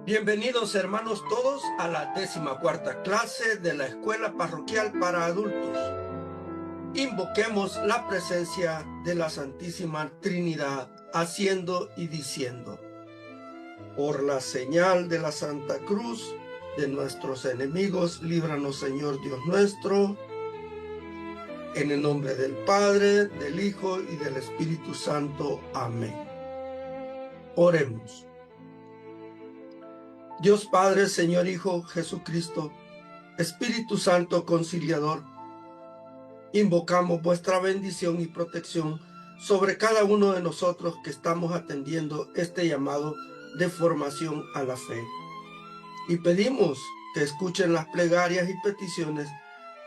Bienvenidos hermanos todos a la 14ª clase de la Escuela Parroquial para Adultos. Invoquemos la presencia de la Santísima Trinidad, haciendo y diciendo: por la señal de la Santa Cruz de nuestros enemigos, líbranos Señor Dios nuestro. En el nombre del Padre, del Hijo y del Espíritu Santo. Amén. Oremos. Dios Padre, Señor Hijo, Jesucristo, Espíritu Santo Conciliador, invocamos vuestra bendición y protección sobre cada uno de nosotros que estamos atendiendo este llamado de formación a la fe. Y pedimos que escuchen las plegarias y peticiones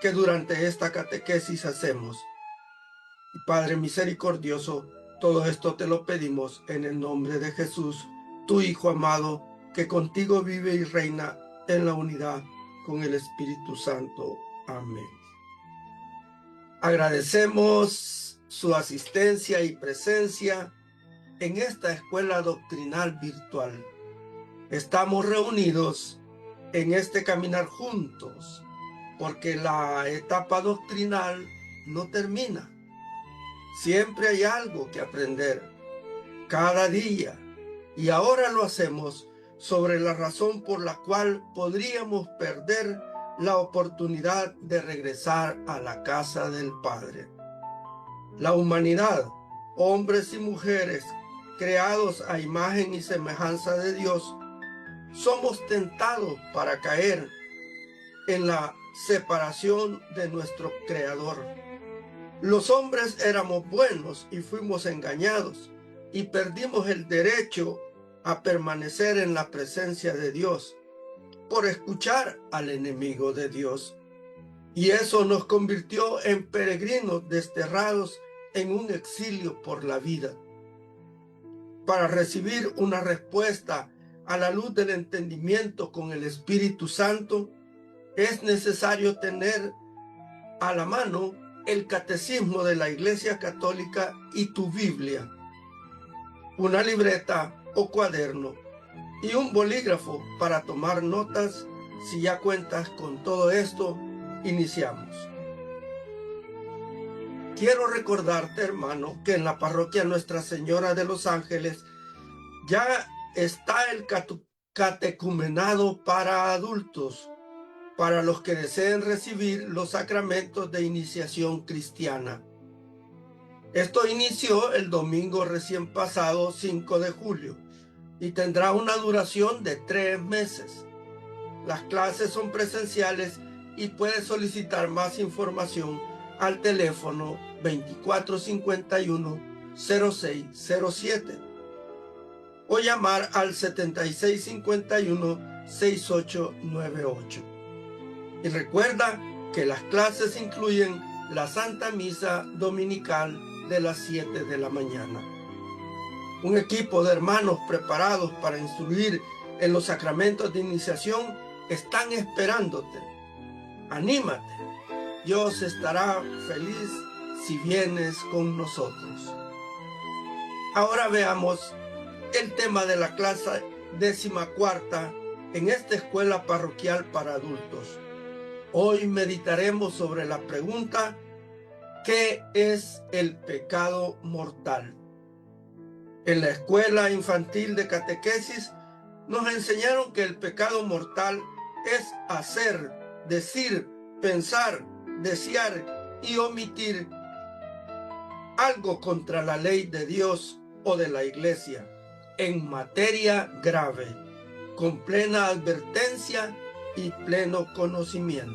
que durante esta catequesis hacemos. Y Padre misericordioso, todo esto te lo pedimos en el nombre de Jesús, tu Hijo amado, que contigo vive y reina en la unidad con el Espíritu Santo. Amén. Agradecemos su asistencia y presencia en esta escuela doctrinal virtual. Estamos reunidos en este caminar juntos, porque la etapa doctrinal no termina. Siempre hay algo que aprender, cada día, y ahora lo hacemos sobre la razón por la cual podríamos perder la oportunidad de regresar a la casa del Padre. La humanidad, hombres y mujeres creados a imagen y semejanza de Dios, somos tentados para caer en la separación de nuestro Creador. Los hombres éramos buenos y fuimos engañados y perdimos el derecho a permanecer en la presencia de Dios por escuchar al enemigo de Dios. Y eso nos convirtió en peregrinos desterrados en un exilio por la vida. Para recibir una respuesta a la luz del entendimiento con el Espíritu Santo, es necesario tener a la mano el Catecismo de la Iglesia Católica y tu Biblia, una libreta o cuaderno y un bolígrafo para tomar notas. Si ya cuentas con todo esto, iniciamos. Quiero recordarte, hermano, que en la parroquia Nuestra Señora de los Ángeles ya está el catecumenado para adultos, para los que deseen recibir los sacramentos de iniciación cristiana. Esto inició el domingo recién pasado, 5 de julio, y tendrá una duración de 3 meses. Las clases son presenciales y puedes solicitar más información al teléfono 2451-0607 o llamar al 7651-6898. Y recuerda que las clases incluyen la Santa Misa Dominical de las 7 de la mañana. Un equipo de hermanos preparados para instruir en los sacramentos de iniciación están esperándote. Anímate. Dios estará feliz si vienes con nosotros. Ahora veamos el tema de la clase 14ª en esta escuela parroquial para adultos. Hoy meditaremos sobre la pregunta: ¿qué es el pecado mortal? En la escuela infantil de catequesis nos enseñaron que el pecado mortal es hacer, decir, pensar, desear y omitir algo contra la ley de Dios o de la Iglesia en materia grave, con plena advertencia y pleno conocimiento.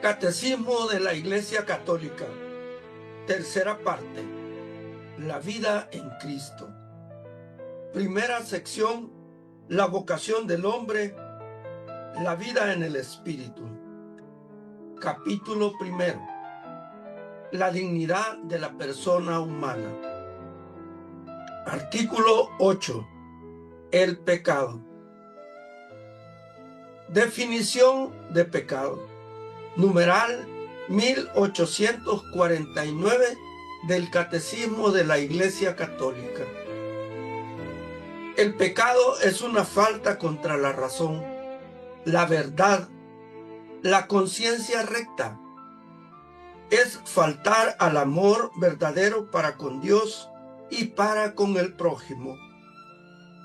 Catecismo de la Iglesia Católica, tercera parte: la vida en Cristo. Primera sección: la vocación del hombre, la vida en el Espíritu. Capítulo primero: la dignidad de la persona humana. Artículo 8: el pecado. Definición de pecado. Numeral 1849 del Catecismo de la Iglesia Católica. El pecado es una falta contra la razón, la verdad, la conciencia recta. Es faltar al amor verdadero para con Dios y para con el prójimo,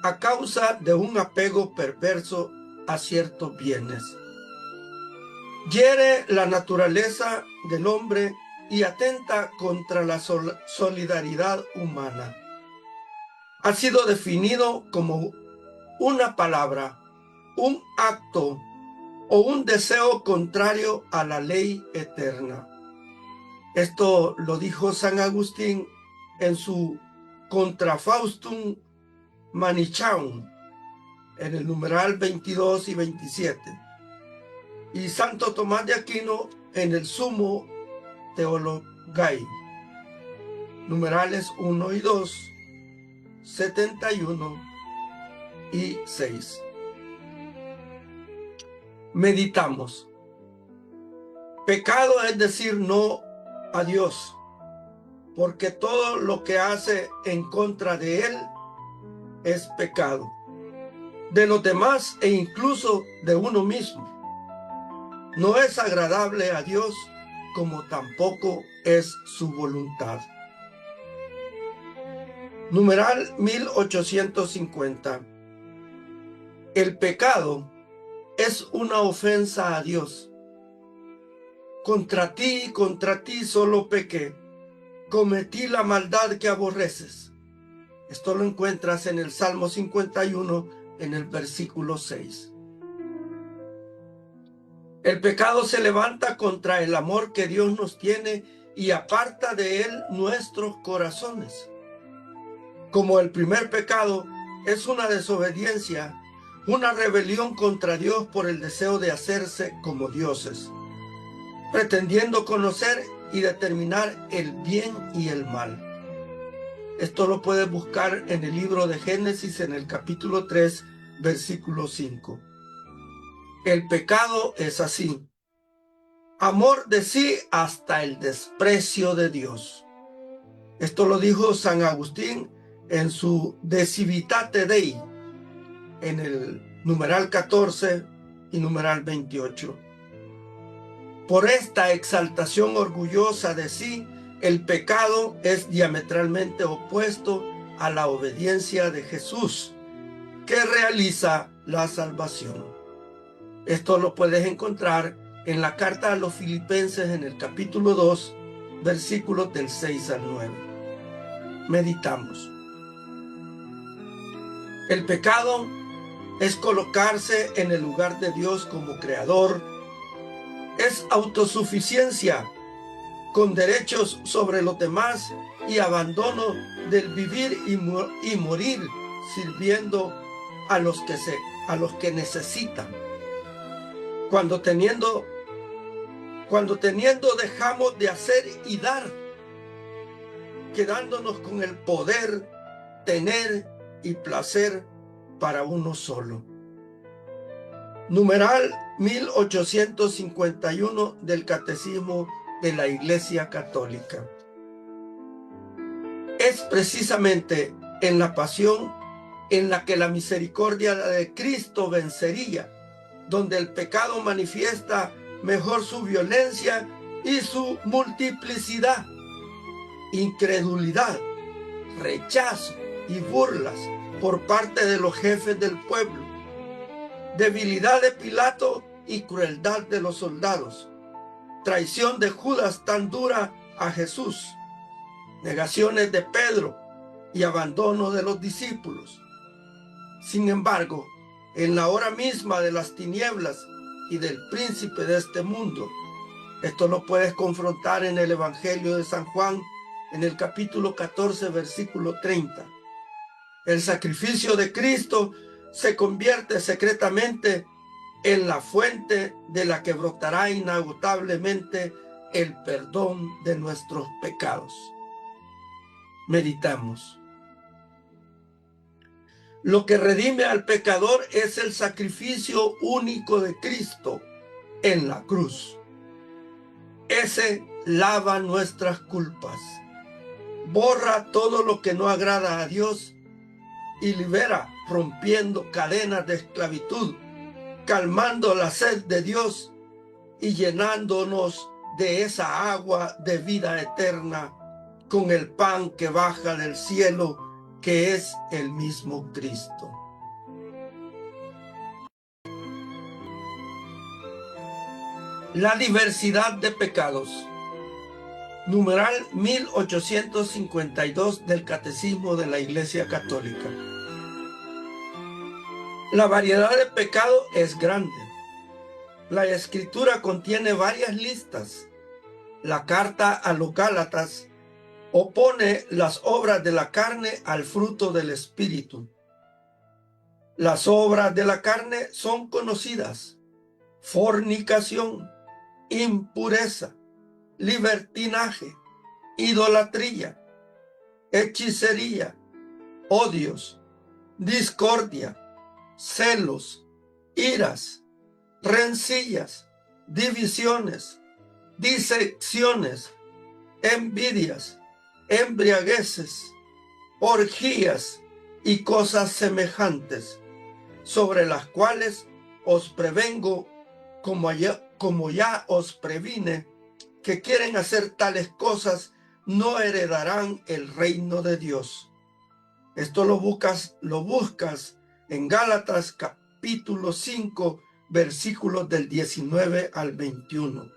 a causa de un apego perverso a ciertos bienes. Hiere la naturaleza del hombre y atenta contra la solidaridad humana. Ha sido definido como una palabra, un acto o un deseo contrario a la ley eterna. Esto lo dijo San Agustín en su Contra Faustum Manichaeum, en el numeral 22 y 27. Y Santo Tomás de Aquino en el Sumo Theologiae, numerales 1 y 2, 71 y 6. Meditamos. Pecado es decir no a Dios, porque todo lo que hace en contra de Él es pecado, de los demás e incluso de uno mismo. No es agradable a Dios, como tampoco es su voluntad. Numeral 1850. El pecado es una ofensa a Dios. Contra ti solo pequé, cometí la maldad que aborreces. Esto lo encuentras en el Salmo 51, en el versículo 6. El pecado se levanta contra el amor que Dios nos tiene y aparta de él nuestros corazones. Como el primer pecado es una desobediencia, una rebelión contra Dios por el deseo de hacerse como dioses, pretendiendo conocer y determinar el bien y el mal. Esto lo puedes buscar en el libro de Génesis, en el capítulo 3, versículo 5. El pecado es así: amor de sí hasta el desprecio de Dios. Esto lo dijo San Agustín en su De Civitate Dei, en el numeral 14 y numeral 28. Por esta exaltación orgullosa de sí, el pecado es diametralmente opuesto a la obediencia de Jesús, que realiza la salvación. Esto lo puedes encontrar en la carta a los Filipenses, en el capítulo 2, versículos del 6 al 9. Meditamos. El pecado es colocarse en el lugar de Dios como creador, es autosuficiencia con derechos sobre los demás y abandono del vivir y morir sirviendo a los que necesitan. Cuando teniendo dejamos de hacer y dar, quedándonos con el poder, tener y placer para uno solo. Numeral 1851 del Catecismo de la Iglesia Católica. Es precisamente en la pasión en la que la misericordia de Cristo vencería, donde el pecado manifiesta mejor su violencia y su multiplicidad. Incredulidad, rechazo y burlas por parte de los jefes del pueblo, debilidad de Pilato y crueldad de los soldados, traición de Judas tan dura a Jesús, negaciones de Pedro y abandono de los discípulos. Sin embargo, en la hora misma de las tinieblas y del príncipe de este mundo, esto lo puedes confrontar en el Evangelio de San Juan, en el capítulo 14, versículo 30. El sacrificio de Cristo se convierte secretamente en la fuente de la que brotará inagotablemente el perdón de nuestros pecados. Meditamos. Lo que redime al pecador es el sacrificio único de Cristo en la cruz. Ese lava nuestras culpas, borra todo lo que no agrada a Dios y libera, rompiendo cadenas de esclavitud, calmando la sed de Dios y llenándonos de esa agua de vida eterna con el pan que baja del cielo, que es el mismo Cristo. La diversidad de pecados. Numeral 1852 del Catecismo de la Iglesia Católica. La variedad de pecado es grande. La Escritura contiene varias listas. La carta a los Gálatas opone las obras de la carne al fruto del Espíritu. Las obras de la carne son conocidas: fornicación, impureza, libertinaje, idolatría, hechicería, odios, discordia, celos, iras, rencillas, divisiones, disecciones, envidias, embriagueces, orgías y cosas semejantes, sobre las cuales os prevengo, como ya os previne, que quieren hacer tales cosas no heredarán el reino de Dios. Esto lo buscas en Gálatas capítulo 5, versículos del 19 al 21.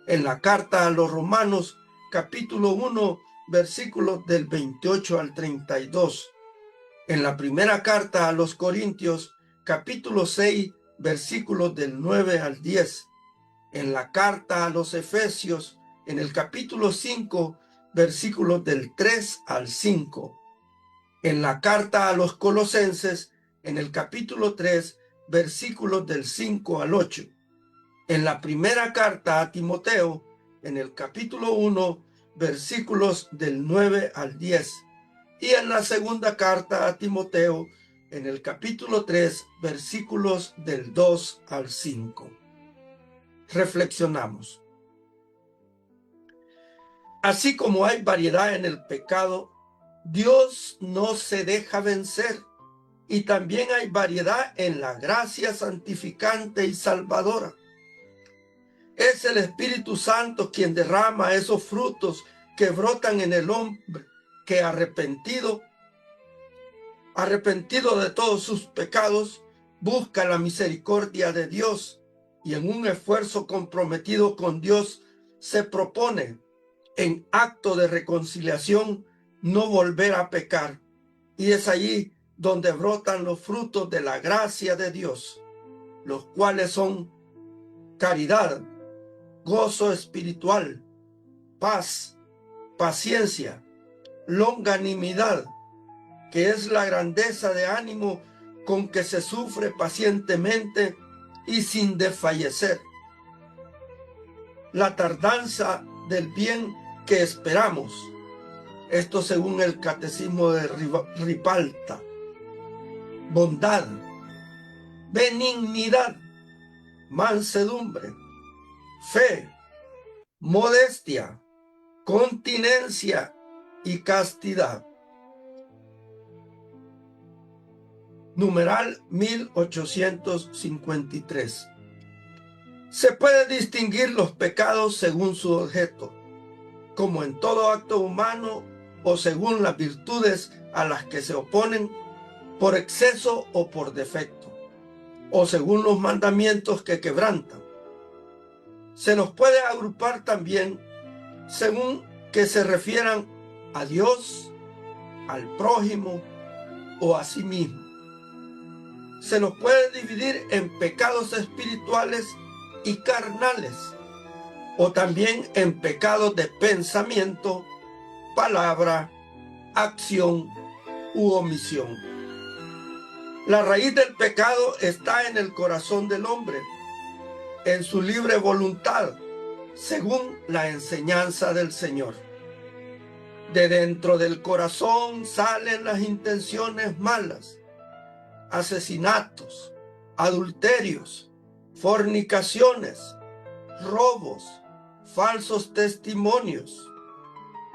En la carta a los Romanos capítulo 1, versículos del 28 al 32. En la primera carta a los Corintios capítulo 6, versículos del 9 al 10. En la carta a los Efesios, en el capítulo 5, versículos del 3 al 5. En la carta a los Colosenses, en el capítulo 3, versículos del 5 al 8. En la primera carta a Timoteo, en el capítulo 1, versículos del 9 al 10. Y en la segunda carta a Timoteo, en el capítulo 3, versículos del 2 al 5. Reflexionamos. Así como hay variedad en el pecado, Dios no se deja vencer, y también hay variedad en la gracia santificante y salvadora. Es el Espíritu Santo quien derrama esos frutos que brotan en el hombre que arrepentido de todos sus pecados, busca la misericordia de Dios y en un esfuerzo comprometido con Dios se propone, en acto de reconciliación, no volver a pecar. Y es allí donde brotan los frutos de la gracia de Dios, los cuales son caridad, gozo espiritual, paz, paciencia, longanimidad, que es la grandeza de ánimo con que se sufre pacientemente y sin desfallecer, la tardanza del bien que esperamos. Esto según el Catecismo de Ripalta. Bondad, benignidad, mansedumbre, fe, modestia, continencia y castidad. Numeral 1853. Se puede distinguir los pecados según su objeto, como en todo acto humano, o según las virtudes a las que se oponen, por exceso o por defecto, o según los mandamientos que quebrantan. Se los puede agrupar también según que se refieran a Dios, al prójimo o a sí mismo. Se los puede dividir en pecados espirituales y carnales, o también en pecados de pensamiento, palabra, acción u omisión. La raíz del pecado está en el corazón del hombre, en su libre voluntad, según la enseñanza del Señor. De dentro del corazón salen las intenciones malas, asesinatos, adulterios, fornicaciones, robos, falsos testimonios,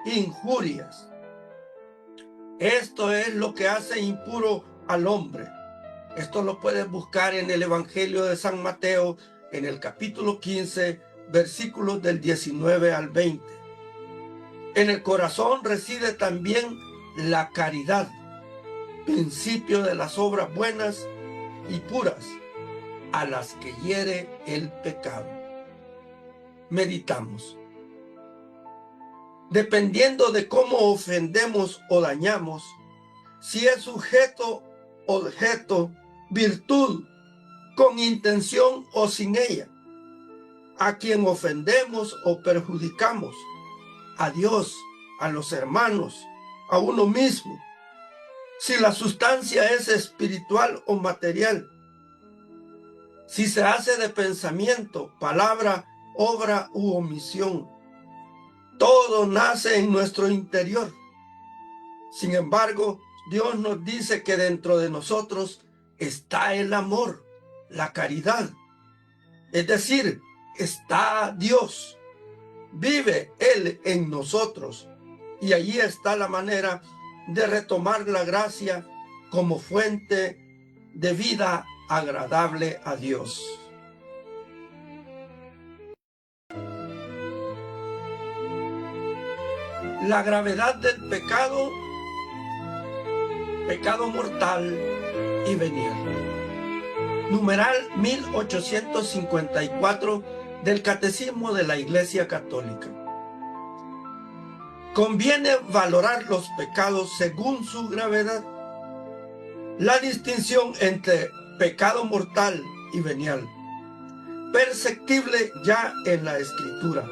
injurias, Esto es lo que hace impuro al hombre. Esto lo puedes buscar en el Evangelio de San Mateo, en el capítulo 15, versículos del 19 al 20. En el corazón reside también la caridad, principio de las obras buenas y puras, a las que hiere el pecado. Meditamos. Dependiendo de cómo ofendemos o dañamos, si es sujeto, objeto, virtud, con intención o sin ella, a quien ofendemos o perjudicamos, a Dios, a los hermanos, a uno mismo, si la sustancia es espiritual o material, si se hace de pensamiento, palabra, obra u omisión, todo nace en nuestro interior. Sin embargo, Dios nos dice que dentro de nosotros está el amor, la caridad. Es decir, está Dios. Vive Él en nosotros. Y allí está la manera de retomar la gracia como fuente de vida agradable a Dios. La gravedad del pecado, pecado mortal y venial. Numeral 1854 del Catecismo de la Iglesia Católica. Conviene valorar los pecados según su gravedad. La distinción entre pecado mortal y venial, perceptible ya en la Escritura.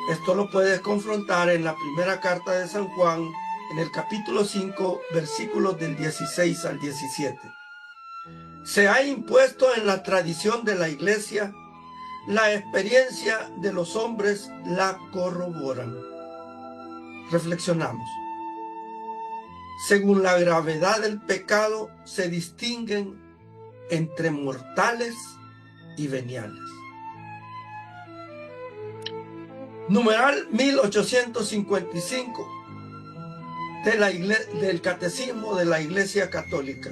Esto lo puedes confrontar en la primera carta de San Juan, en el capítulo 5, versículos del 16 al 17. Se ha impuesto en la tradición de la Iglesia, la experiencia de los hombres la corroboran. Reflexionamos. Según la gravedad del pecado, se distinguen entre mortales y veniales. Numeral 1855 del Catecismo de la Iglesia Católica.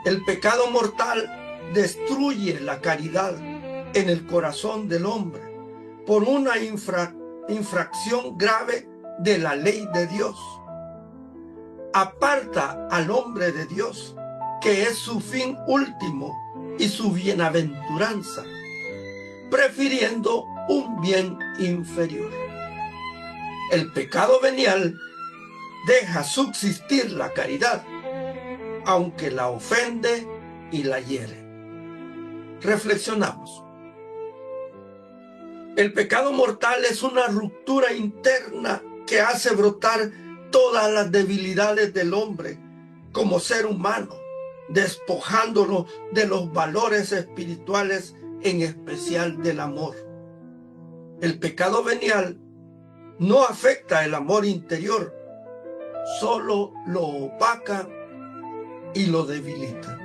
El pecado mortal destruye la caridad en el corazón del hombre por una infracción grave de la ley de Dios. Aparta al hombre de Dios, que es su fin último y su bienaventuranza, prefiriendo un bien inferior. El pecado venial deja subsistir la caridad, aunque la ofende y la hiere. Reflexionamos. El pecado mortal es una ruptura interna que hace brotar todas las debilidades del hombre como ser humano, despojándolo de los valores espirituales, en especial del amor. El pecado venial no afecta el amor interior, solo lo opaca y lo debilita.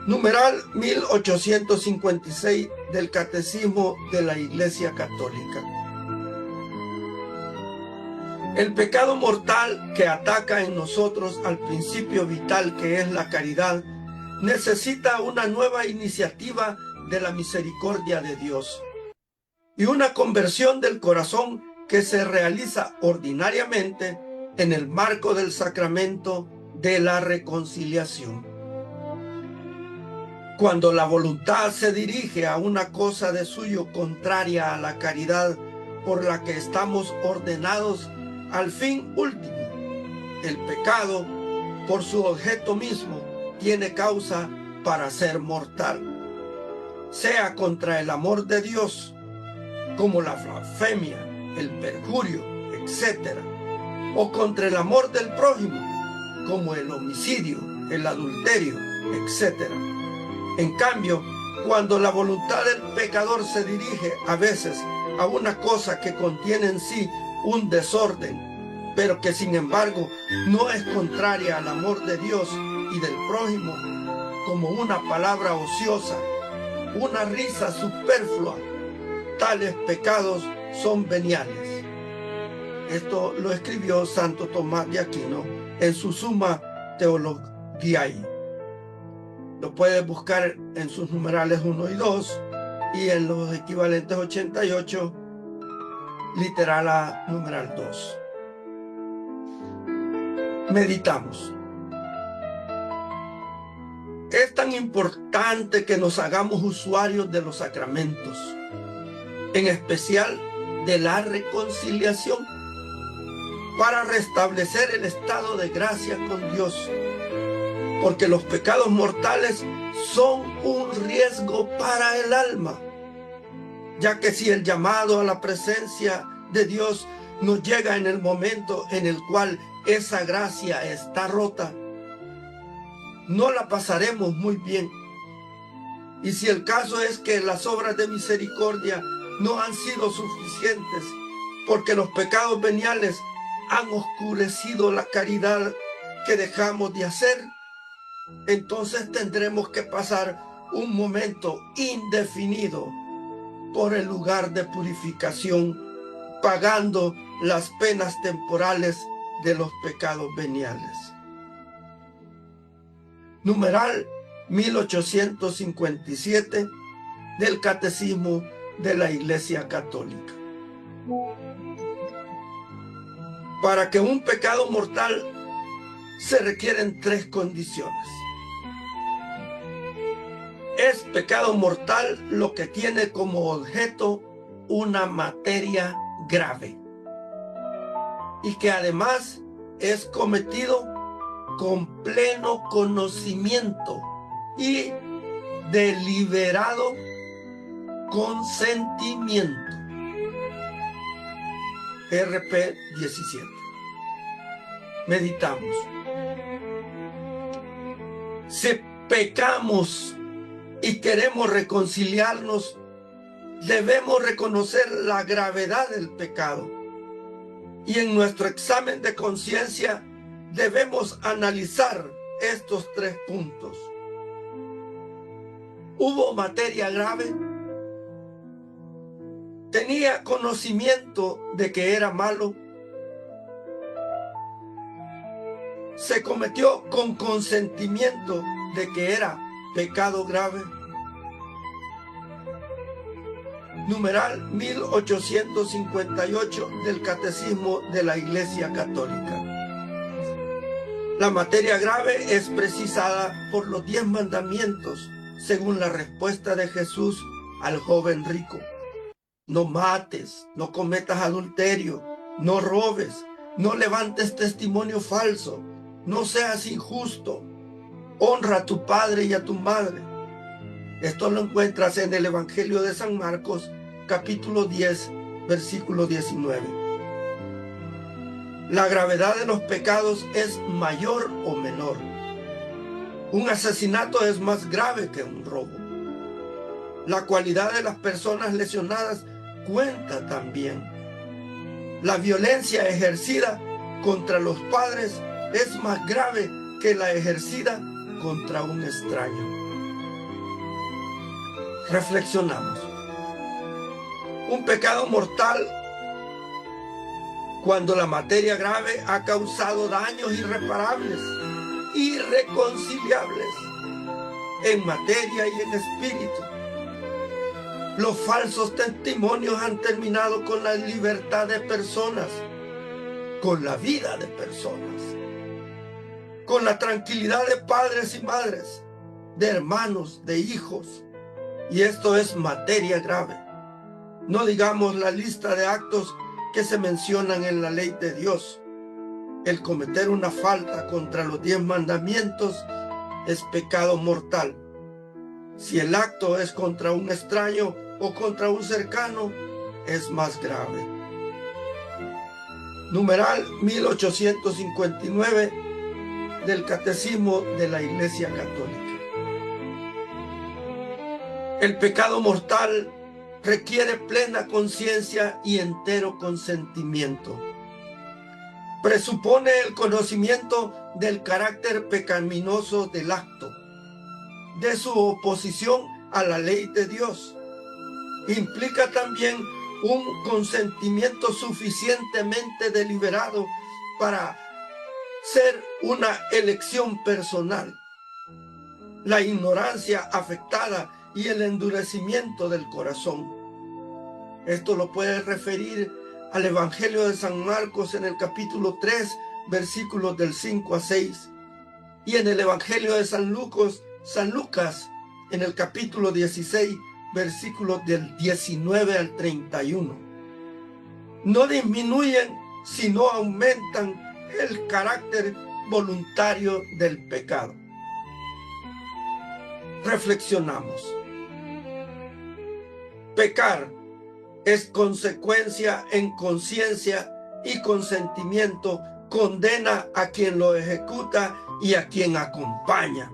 Numeral 1856 del Catecismo de la Iglesia Católica. El pecado mortal que ataca en nosotros al principio vital que es la caridad necesita una nueva iniciativa de la misericordia de Dios y una conversión del corazón que se realiza ordinariamente en el marco del sacramento de la reconciliación. Cuando la voluntad se dirige a una cosa de suyo contraria a la caridad por la que estamos ordenados al fin último, el pecado, por su objeto mismo, tiene causa para ser mortal, sea contra el amor de Dios, como la blasfemia, el perjurio, etc., o contra el amor del prójimo, como el homicidio, el adulterio, etc. En cambio, cuando la voluntad del pecador se dirige a veces a una cosa que contiene en sí un desorden, pero que sin embargo no es contraria al amor de Dios y del prójimo, como una palabra ociosa, una risa superflua, tales pecados son veniales. Esto lo escribió Santo Tomás de Aquino en su Summa Theologiae. Lo puedes buscar en sus numerales 1 y 2 y en los equivalentes 88, literal a numeral 2. Meditamos. Es tan importante que nos hagamos usuarios de los sacramentos, en especial de la reconciliación, para restablecer el estado de gracia con Dios, porque los pecados mortales son un riesgo para el alma, ya que si el llamado a la presencia de Dios nos llega en el momento en el cual esa gracia está rota, no la pasaremos muy bien. Y si el caso es que las obras de misericordia no han sido suficientes, porque los pecados veniales han oscurecido la caridad que dejamos de hacer, entonces tendremos que pasar un momento indefinido por el lugar de purificación, pagando las penas temporales de los pecados veniales. Numeral 1857 del Catecismo de la Iglesia Católica. Para que un pecado mortal se requieren 3 condiciones. Es pecado mortal lo que tiene como objeto una materia grave y que además es cometido con pleno conocimiento y deliberado consentimiento. RP 17. Meditamos. Si pecamos y queremos reconciliarnos, debemos reconocer la gravedad del pecado. Y en nuestro examen de conciencia debemos analizar estos 3 puntos. ¿Hubo materia grave? ¿Tenía conocimiento de que era malo? ¿Se cometió con consentimiento de que era pecado grave? Numeral 1858 del Catecismo de la Iglesia Católica. La materia grave es precisada por los 10 mandamientos, según la respuesta de Jesús al joven rico. No mates, no cometas adulterio, no robes, no levantes testimonio falso, no seas injusto, honra a tu padre y a tu madre. Esto lo encuentras en el Evangelio de San Marcos, capítulo 10, versículo 19. La gravedad de los pecados es mayor o menor. Un asesinato es más grave que un robo. La cualidad de las personas lesionadas cuenta también. La violencia ejercida contra los padres es más grave que la ejercida contra un extraño. Reflexionamos. Un pecado mortal cuando la materia grave ha causado daños irreparables, irreconciliables, en materia y en espíritu. Los falsos testimonios han terminado con la libertad de personas, con la vida de personas, con la tranquilidad de padres y madres, de hermanos, de hijos. Y esto es materia grave. No digamos la lista de actos que se mencionan en la ley de Dios. El cometer una falta contra los 10 mandamientos es pecado mortal. Si el acto es contra un extraño o contra un cercano, es más grave. Numeral 1859 del Catecismo de la Iglesia Católica. El pecado mortal requiere plena conciencia y entero consentimiento. Presupone el conocimiento del carácter pecaminoso del acto, de su oposición a la ley de Dios. Implica también un consentimiento suficientemente deliberado para ser una elección personal. La ignorancia afectada y el endurecimiento del corazón. Esto lo puede referir al Evangelio de San Marcos en el capítulo 3, versículos del 5 a 6, y en el Evangelio de San Lucas en el capítulo 16, versículos del 19 al 31. No disminuyen, sino aumentan el carácter voluntario del pecado. Reflexionamos. Pecar es consecuencia en conciencia y consentimiento, condena a quien lo ejecuta y a quien acompaña.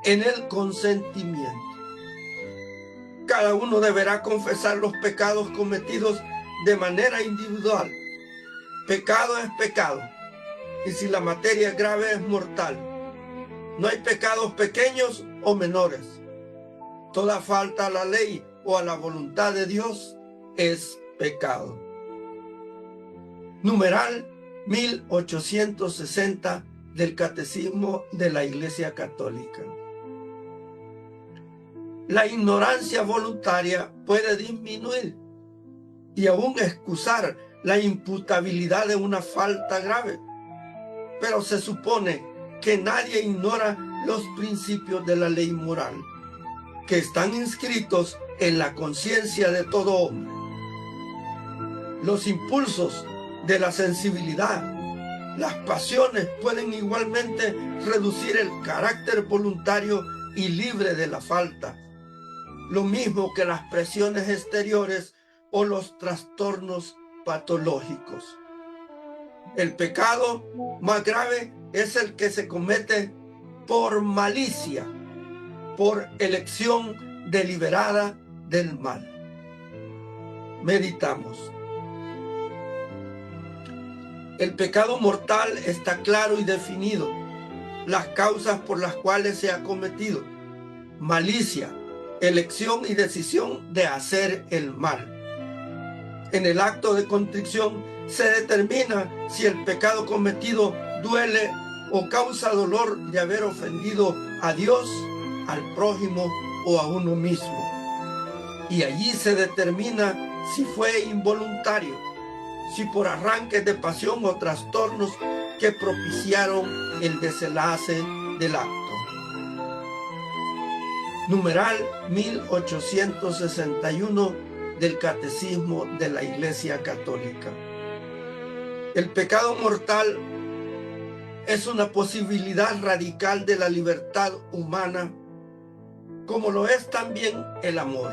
En el consentimiento, cada uno deberá confesar los pecados cometidos de manera individual. Pecado es pecado, y si la materia es grave es mortal. No hay pecados pequeños o menores. Toda falta a la ley o a la voluntad de Dios es pecado. Numeral 1860 del Catecismo de la Iglesia Católica. La ignorancia voluntaria puede disminuir y aún excusar la imputabilidad de una falta grave, pero se supone que nadie ignora los principios de la ley moral, que están inscritos en la conciencia de todo hombre. Los impulsos de la sensibilidad, las pasiones pueden igualmente reducir el carácter voluntario y libre de la falta, lo mismo que las presiones exteriores o los trastornos patológicos. El pecado más grave es el que se comete por malicia, por elección deliberada del mal. Meditamos. El pecado mortal está claro y definido. Las causas por las cuales se ha cometido: malicia, elección y decisión de hacer el mal. En el acto de contrición se determina si el pecado cometido duele o causa dolor de haber ofendido a Dios, al prójimo o a uno mismo. Y allí se determina si fue involuntario, si por arranques de pasión o trastornos que propiciaron el desenlace del acto. Numeral 1861 del Catecismo de la Iglesia Católica. El pecado mortal es una posibilidad radical de la libertad humana, como lo es también el amor.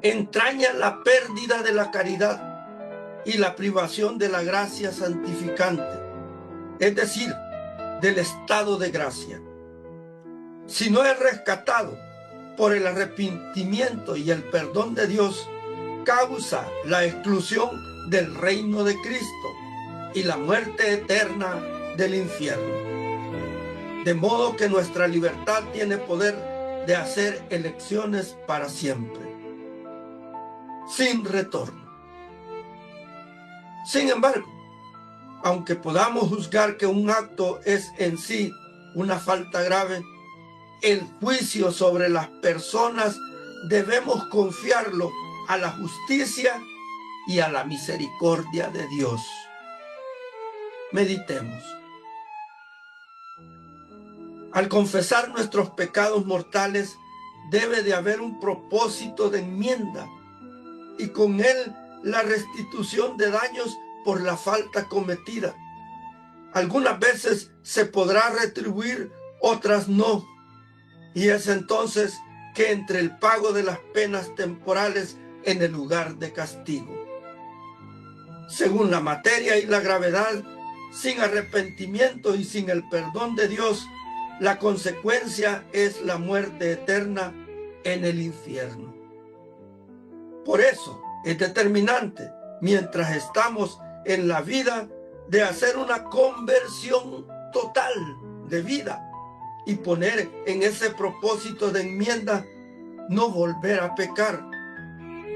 Entraña la pérdida de la caridad y la privación de la gracia santificante, es decir, del estado de gracia. Si no es rescatado por el arrepentimiento y el perdón de Dios, causa la exclusión del reino de Cristo y la muerte eterna del infierno. De modo que nuestra libertad tiene poder de hacer elecciones para siempre, sin retorno. Sin embargo, aunque podamos juzgar que un acto es en sí una falta grave, el juicio sobre las personas debemos confiarlo a la justicia y a la misericordia de Dios. Meditemos. Al confesar nuestros pecados mortales, debe de haber un propósito de enmienda y con él la restitución de daños por la falta cometida. Algunas veces se podrá retribuir, otras no. Y es entonces que entre el pago de las penas temporales en el lugar de castigo. Según la materia y la gravedad, sin arrepentimiento y sin el perdón de Dios, la consecuencia es la muerte eterna en el infierno. Por eso es determinante, mientras estamos en la vida, de hacer una conversión total de vida y poner en ese propósito de enmienda no volver a pecar,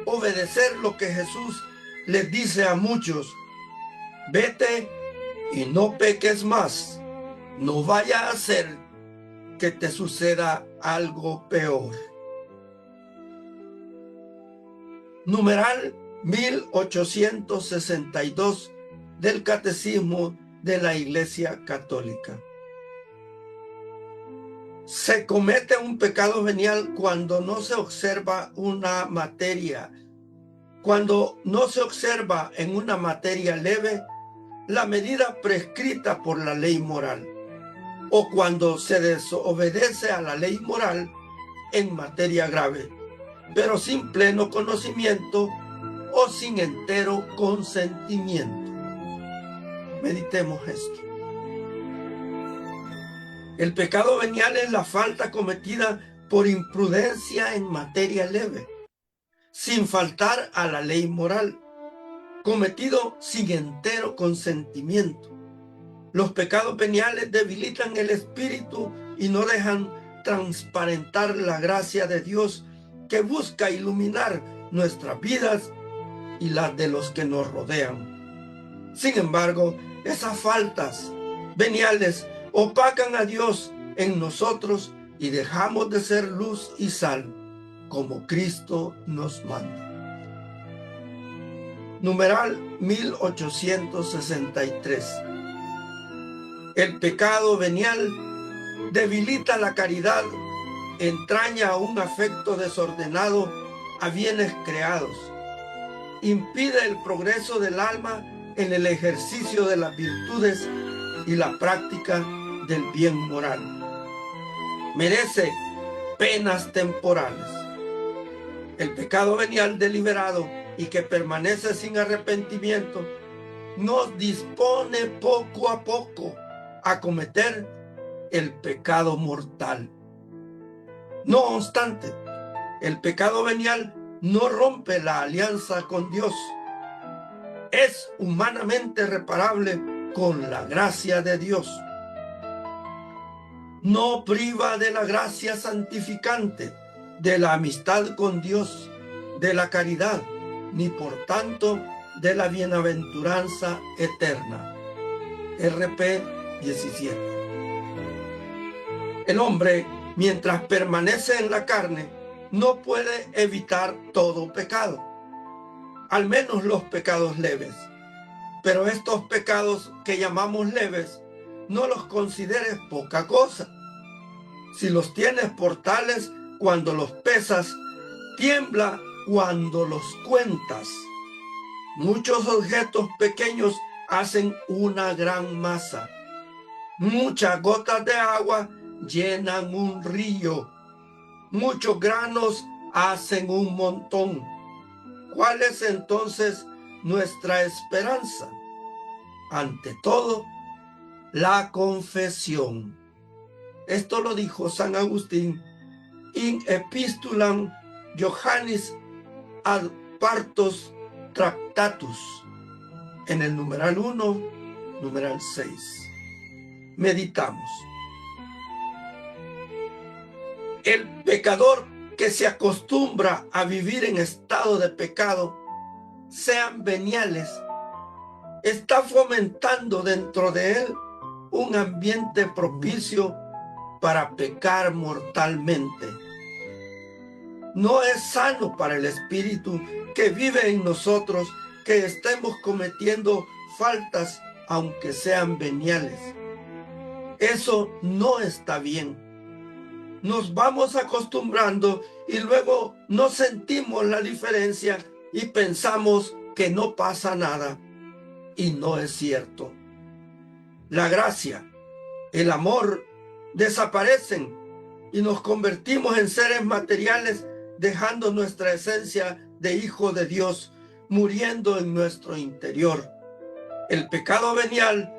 obedecer lo que Jesús les dice a muchos: vete y no peques más. No vaya a ser que te suceda algo peor. Numeral 1862 del Catecismo de la Iglesia Católica. Se comete un pecado venial cuando no se observa una materia. Cuando no se observa en una materia leve la medida prescrita por la ley moral, o cuando se desobedece a la ley moral en materia grave, pero sin pleno conocimiento o sin entero consentimiento. Meditemos esto. El pecado venial es la falta cometida por imprudencia en materia leve, sin faltar a la ley moral, cometido sin entero consentimiento. Los pecados veniales debilitan el espíritu y no dejan transparentar la gracia de Dios, que busca iluminar nuestras vidas y las de los que nos rodean. Sin embargo, esas faltas veniales opacan a Dios en nosotros y dejamos de ser luz y sal, como Cristo nos manda. Numeral 1863. El pecado venial debilita la caridad, entraña un afecto desordenado a bienes creados, impide el progreso del alma en el ejercicio de las virtudes y la práctica del bien moral. Merece penas temporales. El pecado venial deliberado y que permanece sin arrepentimiento nos dispone poco a poco a cometer el pecado mortal. No obstante, el pecado venial no rompe la alianza con Dios. Es humanamente reparable con la gracia de Dios. No priva de la gracia santificante, de la amistad con Dios, de la caridad, ni por tanto de la bienaventuranza eterna. RP 17. El hombre, mientras permanece en la carne, no puede evitar todo pecado, al menos los pecados leves. Pero estos pecados que llamamos leves, no los consideres poca cosa. Si los tienes por tales, cuando los pesas, tiembla cuando los cuentas. Muchos objetos pequeños hacen una gran masa. Muchas gotas de agua llenan un río. Muchos granos hacen un montón. ¿Cuál es entonces nuestra esperanza? Ante todo, la confesión. Esto lo dijo San Agustín in Epistulam Johannis ad Partos Tractatus, en el numeral 1, numeral 6. Meditamos. El pecador que se acostumbra a vivir en estado de pecado, sean veniales, está fomentando dentro de él un ambiente propicio para pecar mortalmente. No es sano para el espíritu que vive en nosotros que estemos cometiendo faltas, aunque sean veniales. Eso no está bien. Nos vamos acostumbrando y luego no sentimos la diferencia y pensamos que no pasa nada. Y no es cierto. La gracia, el amor desaparecen y nos convertimos en seres materiales, dejando nuestra esencia de hijo de Dios, muriendo en nuestro interior. El pecado venial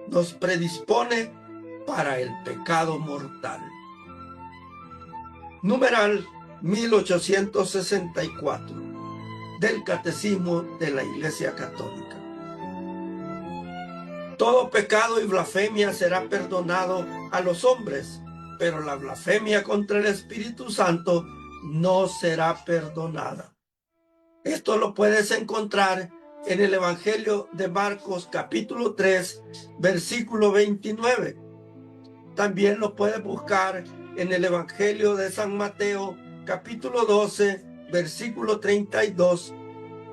nos predispone para el pecado mortal. Numeral 1864 del Catecismo de la Iglesia Católica. Todo pecado y blasfemia será perdonado a los hombres, pero la blasfemia contra el Espíritu Santo no será perdonada. Esto lo puedes encontrar en el Evangelio de Marcos capítulo 3, versículo 29. También lo puedes buscar en el Evangelio de San Mateo capítulo 12, versículo 32.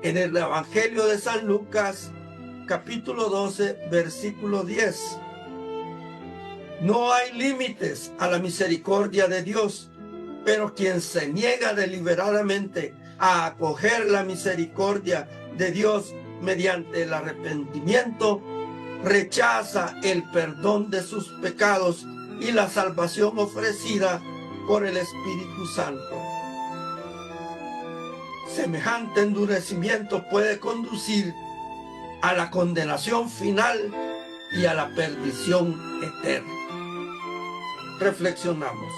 En el Evangelio de San Lucas capítulo 12, versículo 10. No hay límites a la misericordia de Dios, pero quien se niega deliberadamente a acoger la misericordia de Dios mediante el arrepentimiento, rechaza el perdón de sus pecados y la salvación ofrecida por el Espíritu Santo. Semejante endurecimiento puede conducir a la condenación final y a la perdición eterna. Reflexionamos.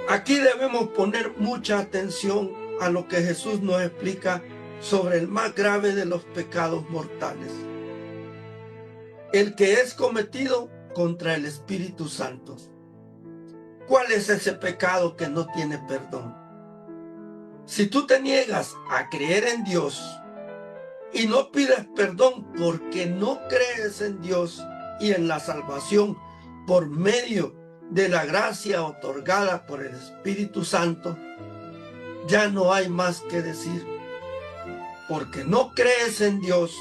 Aquí debemos poner mucha atención a lo que Jesús nos explica sobre el más grave de los pecados mortales, el que es cometido contra el Espíritu Santo. ¿Cuál es ese pecado que no tiene perdón? Si tú te niegas a creer en Dios y no pides perdón porque no crees en Dios y en la salvación por medio de la gracia otorgada por el Espíritu Santo, ya no hay más que decir. Porque no crees en Dios,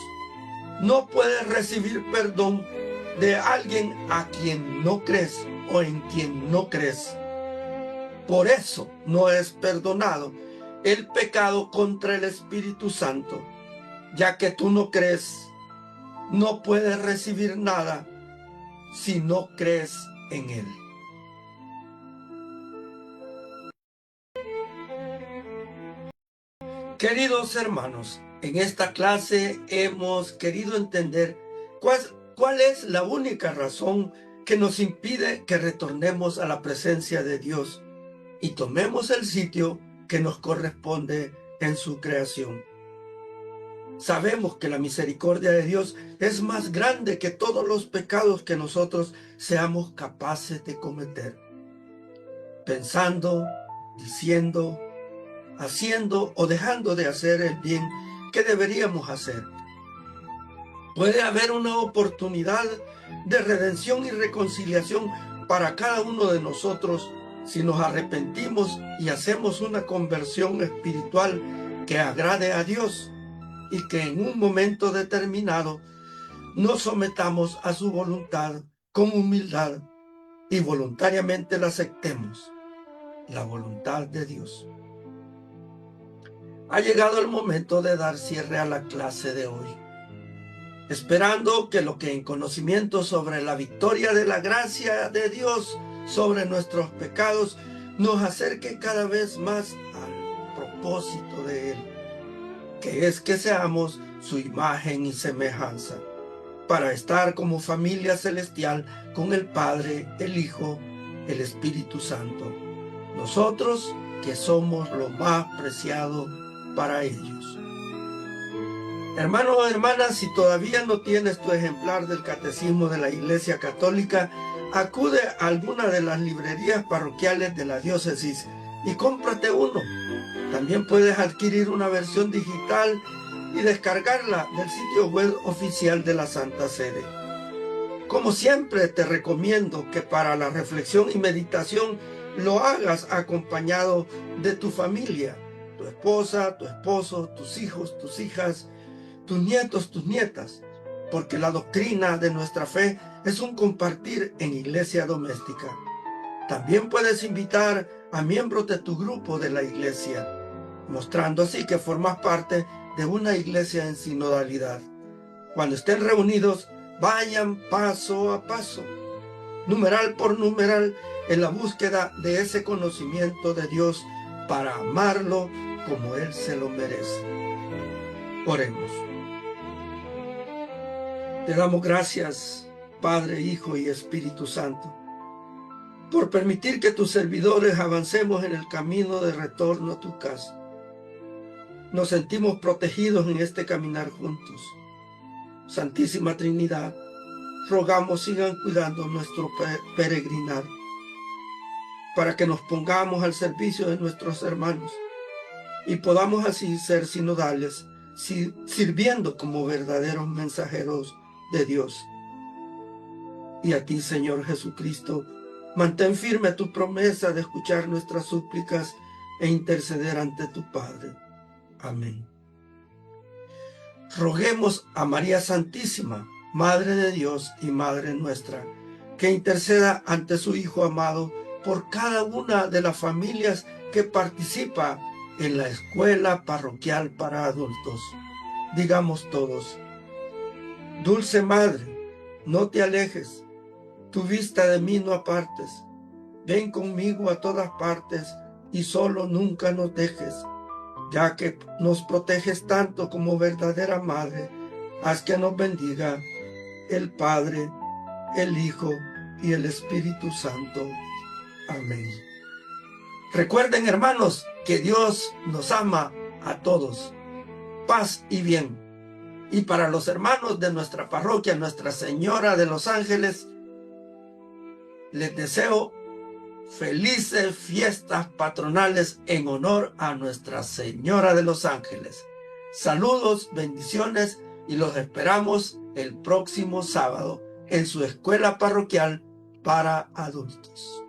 no puedes recibir perdón de alguien a quien no crees o en quien no crees. Por eso no es perdonado el pecado contra el Espíritu Santo, ya que tú no crees, no puedes recibir nada si no crees en Él. Queridos hermanos, en esta clase hemos querido entender cuál es la única razón que nos impide que retornemos a la presencia de Dios y tomemos el sitio que nos corresponde en su creación. Sabemos que la misericordia de Dios es más grande que todos los pecados que nosotros seamos capaces de cometer. Pensando, diciendo, haciendo o dejando de hacer el bien que deberíamos hacer. Puede haber una oportunidad de redención y reconciliación para cada uno de nosotros si nos arrepentimos y hacemos una conversión espiritual que agrade a Dios y que en un momento determinado nos sometamos a su voluntad con humildad y voluntariamente la aceptemos, la voluntad de Dios. Ha llegado el momento de dar cierre a la clase de hoy, esperando que lo que en conocimiento sobre la victoria de la gracia de Dios sobre nuestros pecados nos acerque cada vez más al propósito de Él, que es que seamos su imagen y semejanza, para estar como familia celestial con el Padre, el Hijo, el Espíritu Santo. Nosotros que somos lo más preciado para ellos. Hermanos o hermanas, si todavía no tienes tu ejemplar del Catecismo de la Iglesia Católica, acude a alguna de las librerías parroquiales de la diócesis y cómprate uno. También puedes adquirir una versión digital y descargarla del sitio web oficial de la Santa Sede. Como siempre, te recomiendo que para la reflexión y meditación lo hagas acompañado de tu familia, tu esposa, tu esposo, tus hijos, tus hijas, tus nietos, tus nietas, porque la doctrina de nuestra fe es un compartir en iglesia doméstica. También puedes invitar a miembros de tu grupo de la iglesia, mostrando así que formas parte de una iglesia en sinodalidad. Cuando estén reunidos, vayan paso a paso, numeral por numeral, en la búsqueda de ese conocimiento de Dios para amarlo como Él se lo merece. Oremos. Te damos gracias, Padre, Hijo y Espíritu Santo, por permitir que tus servidores avancemos en el camino de retorno a tu casa. Nos sentimos protegidos en este caminar juntos. Santísima Trinidad, rogamos sigan cuidando nuestro peregrinar, para que nos pongamos al servicio de nuestros hermanos y podamos así ser sinodales, sirviendo como verdaderos mensajeros de Dios. Y a ti, Señor Jesucristo, mantén firme tu promesa de escuchar nuestras súplicas e interceder ante tu Padre. Amén. Roguemos a María Santísima, Madre de Dios y Madre nuestra, que interceda ante su Hijo amado por cada una de las familias que participa en la escuela parroquial para adultos. Digamos todos: Dulce Madre, no te alejes, tu vista de mí no apartes. Ven conmigo a todas partes y solo nunca nos dejes. Ya que nos proteges tanto como verdadera Madre, haz que nos bendiga el Padre, el Hijo y el Espíritu Santo. Amén. Recuerden, hermanos, que Dios nos ama a todos. Paz y bien. Y para los hermanos de nuestra parroquia, Nuestra Señora de los Ángeles, les deseo felices fiestas patronales en honor a Nuestra Señora de los Ángeles. Saludos, bendiciones y los esperamos el próximo sábado en su escuela parroquial para adultos.